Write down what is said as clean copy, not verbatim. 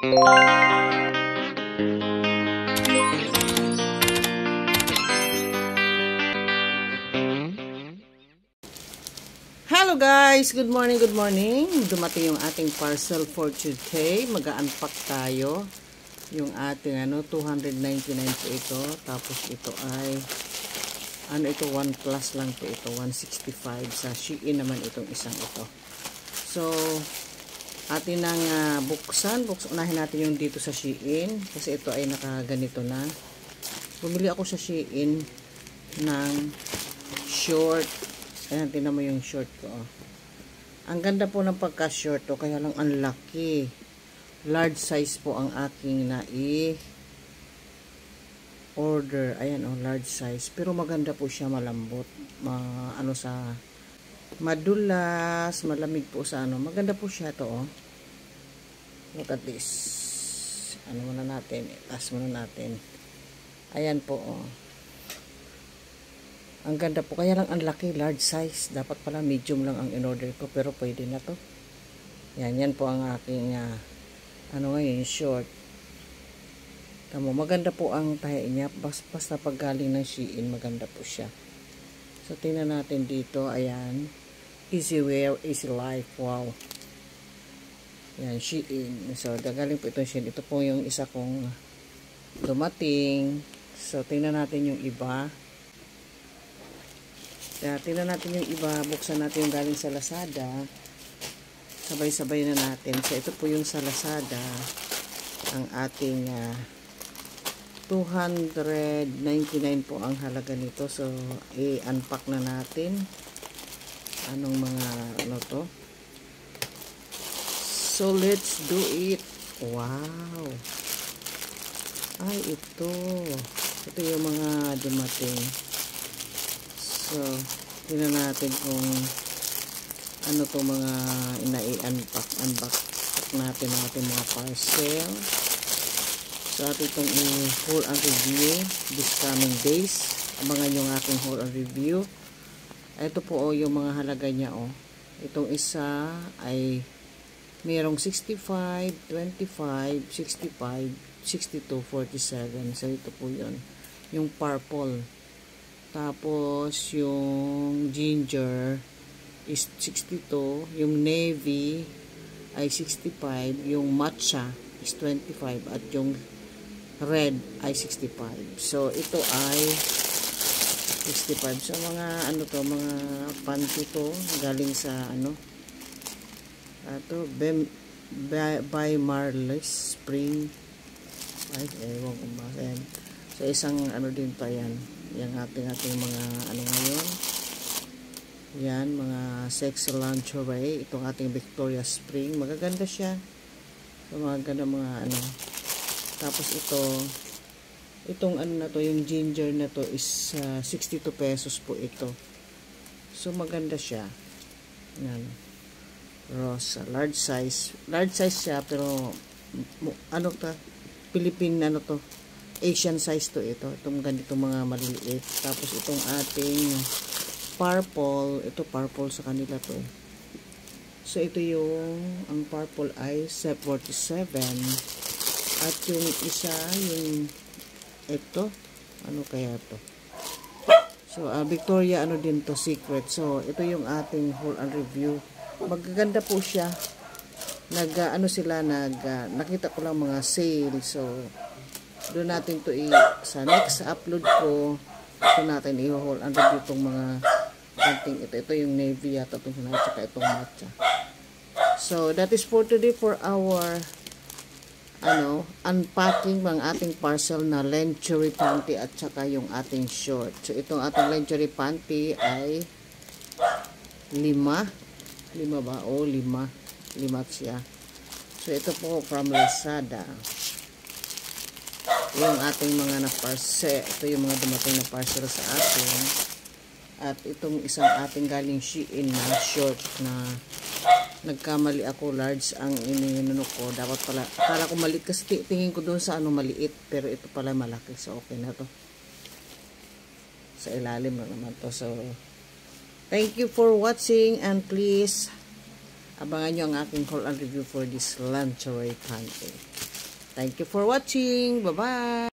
Hello guys! Good morning, good morning. Dumating yung ating parcel for today. Mag-unpack tayo. Yung ating 299 po ito. Tapos ito ay ito 1 plus lang po ito. 165 sa Shein naman itong isang ito. So, atin nang buksan. Unahin natin yung dito sa Shein. Kasi ito ay nakaganito na. Bumili ako sa Shein ng short. Ayan, tinan mo yung short ko. Ang ganda po ng pagka-short to, kaya lang ang laki. Large size po ang aking order. Ayan large size. Pero maganda po siya, malambot. Sa madulas, malamig po sa Maganda po siya to, Look at this. Muna natin, taas muna natin. Ayan po, Ang ganda po. Kaya lang ang laki, large size. Dapat pala medium lang ang in-order ko. Pero pwede na to. Yan po ang aking, ngayon, short. Tamo, maganda po ang tahi niya. Basta pag galing ng Shein, maganda po siya. So, tingnan natin dito. Ayan. Easy wear, easy life. Wow. Yan, Shein. So, galing po itong Shein. Ito po yung isa kong dumating. So, tingnan natin yung iba. Tingnan natin yung iba, buksan natin yung galing sa Lazada. Sabay-sabay na natin. So, ito po yung sa Lazada. Ang ating 299 po ang halaga nito. So, i-unpack na natin. Anong mga, to? So, let's do it. Wow! Ay, ito. Ito yung mga dumating. So, tingnan natin kung mga unbox natin ang ating mga parcel. So, atin itong i-haul and review this coming days. Abangan yung ating haul and review. Ito po yung mga halaga niya Itong isa ay mayroong 65, 25, 65, 62, 47. So, ito po yun. Yung purple. Tapos, yung ginger is 62. Yung navy ay 65. Yung matcha is 25. At yung red ay 65. So, ito ay 65. So, mga mga panty to. Galing sa by Marlis Spring. Ay, ewan ko ba. Ayan. So, isang din pa yan. Yung ating mga ngayon. Yan, mga sexy lingerie. Itong ating Victoria Spring. Magaganda siya. So, magaganda mga Tapos itong na to, yung ginger na to is 62 pesos po ito. So, maganda siya. Yan. Rosa. Large size. Large size siya, pero Philippine to. Asian size to ito. Itong ganito mga maliliit. Tapos itong ating purple. Ito purple sa kanila to. So ito ang purple ay 47. At yung isa, yung ito. Ano kaya to? So Victoria din to, Secret. So ito yung ating haul and review. Magaganda po siya. Nakita ko lang mga sale. So doon natin to sa next upload ko, ito natin i-haul and review itong mga konting ito yung navy yata itong saka itong matcha. So that is for today for our unpacking ng ating parcel na lingerie panty at saka yung ating short. So itong ating lingerie panty ay 5 ba? 5 siya. So ito po from Lazada. Yung ating mga na-parcel. Ito yung mga dumating na parcel sa atin. At itong isang ating galing Shein na short na nagkamali ako, large ang ininunok ko. Dapat pala, akala ko maliit kasi tingin ko doon sa maliit. Pero ito pala malaki. So okay na to. Sa ilalim na naman to. So thank you for watching and please abangan nyo ang aking haul and review for this lingerie panty. Thank you for watching. Bye-bye!